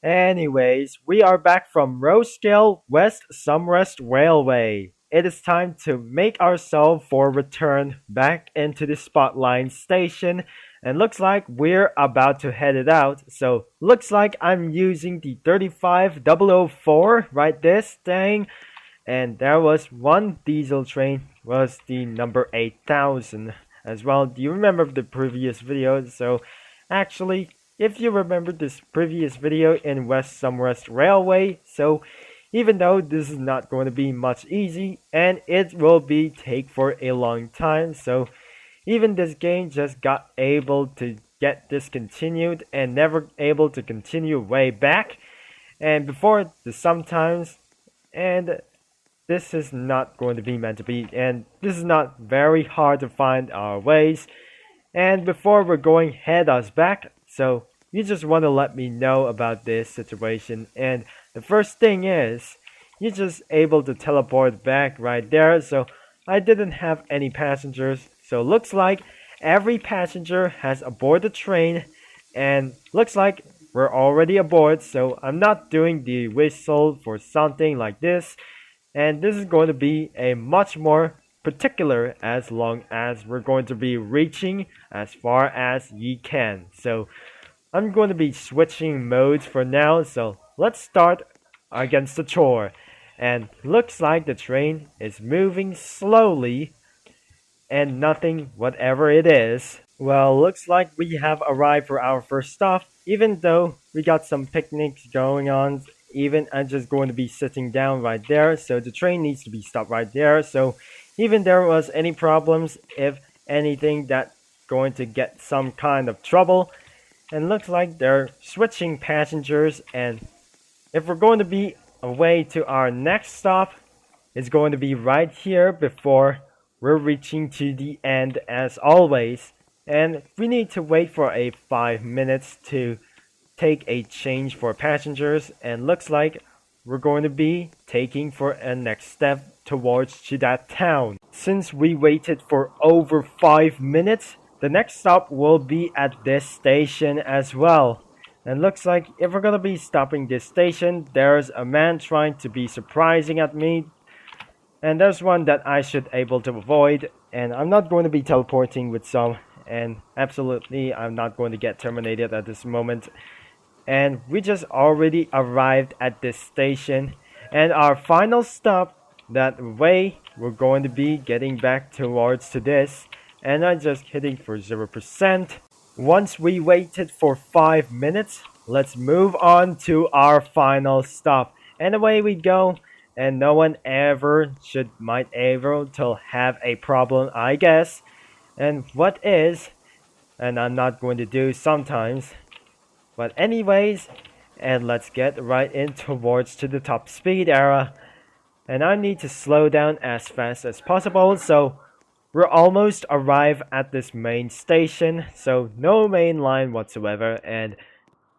Anyways, we are back from Roeskilde West Somerset Railway. It is time to make ourselves for return back into the Spotlight station, and looks like we're about to head it out. So looks like I'm using the 35004 right this thing, and there was one diesel train was the number 8000 as well. Do you remember the previous video? So actually, if you remember this previous video in West Somerset Railway, so even though this is not going to be much easy and it will be take for a long time, so even this game just got able to get discontinued and never able to continue way back, and before the sometimes, and this is not going to be meant to be, and this is not very hard to find our ways. And before we're going head us back, so you just want to let me know about this situation. And the first thing is, you're just able to teleport back right there. So I didn't have any passengers, so looks like every passenger has aboard the train, and looks like we're already aboard. So I'm not doing the whistle for something like this, and this is going to be a much more particular as long as we're going to be reaching as far as ye can. So I'm going to be switching modes for now, so let's start against the chore. And looks like the train is moving slowly and nothing whatever it is. Well, looks like we have arrived for our first stop, even though we got some picnics going on. Even I'm just going to be sitting down right there, so the train needs to be stopped right there. So even there was any problems, if anything, that's going to get some kind of trouble. And looks like they're switching passengers, and if we're going to be away to our next stop, it's going to be right here before we're reaching to the end as always. And we need to wait for a 5 minutes to take a change for passengers, and looks like we're going to be taking for a next step towards to that town. Since we waited for over 5 minutes, the next stop will be at this station as well. And looks like if we're gonna be stopping this station, there's a man trying to be surprising at me, and there's one that I should able to avoid, and I'm not going to be teleporting with some, and absolutely I'm not going to get terminated at this moment. And we just already arrived at this station, and our final stop, that way we're going to be getting back towards to this, and I'm just hitting for 0%. Once we waited for 5 minutes, let's move on to our final stop, and away we go. And no one ever might ever to have a problem, I guess. And what is, and I'm not going to do sometimes, but anyways, and let's get right in towards to the top speed era. And I need to slow down as fast as possible, so we're almost arrived at this main station, so no main line whatsoever, and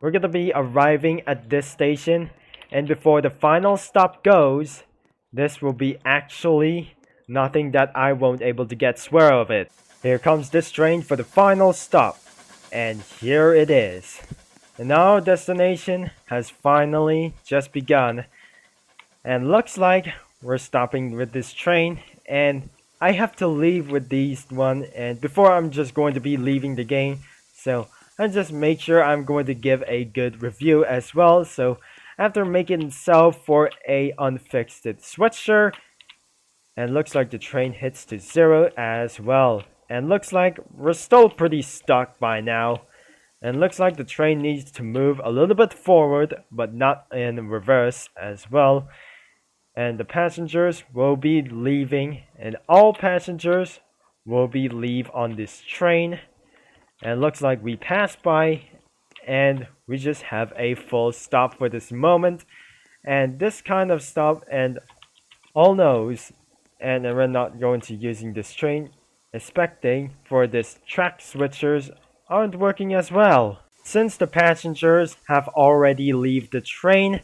we're gonna be arriving at this station. And before the final stop goes, this will be actually nothing that I won't able to get swear of it. Here comes this train for the final stop, and here it is. And our destination has finally just begun, and looks like we're stopping with this train, and I have to leave with these one, and before I'm just going to be leaving the game, so I just make sure I'm going to give a good review as well. So after making itself for a unfixed switcher, and looks like the train hits to 0 as well, and looks like we're still pretty stuck by now, and looks like the train needs to move a little bit forward but not in reverse as well. And the passengers will be leaving, and all passengers will be leave on this train. And looks like we passed by, and we just have a full stop for this moment. And this kind of stop, and all knows, and we're not going to using this train, expecting for this track switchers aren't working as well, since the passengers have already leave the train.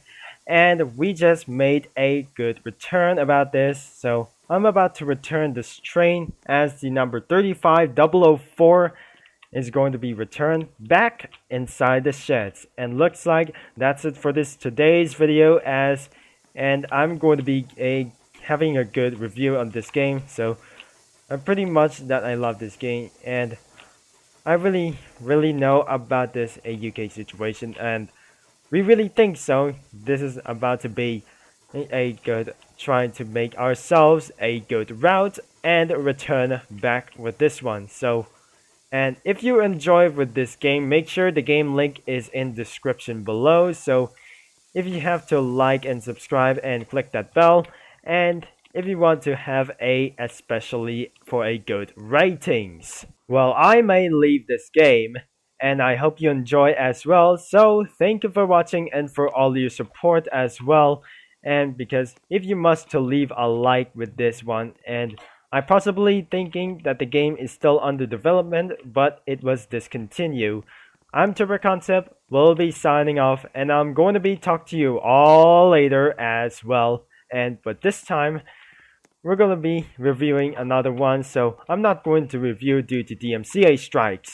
And we just made a good return about this, so I'm about to return this train as the number 35004, is going to be returned back inside the sheds. And looks like that's it for this today's video, and I'm going to be having a good review on this game. So pretty much that I love this game, and I really know about this AUK situation, and we really think so. This is about to be a good, trying to make ourselves a good route and return back with this one. So, and if you enjoy with this game, make sure the game link is in description below. So if you have to like and subscribe and click that bell, and if you want to have a especially for a good ratings. Well, I may leave this game, and I hope you enjoy as well. So thank you for watching and for all your support as well. And because if you must to leave a like with this one, and I possibly thinking that the game is still under development, but it was discontinued. I'm Turbo Concept, will be signing off, and I'm going to be talk to you all later as well. And but this time we're going to be reviewing another one, so I'm not going to review due to DMCA strikes.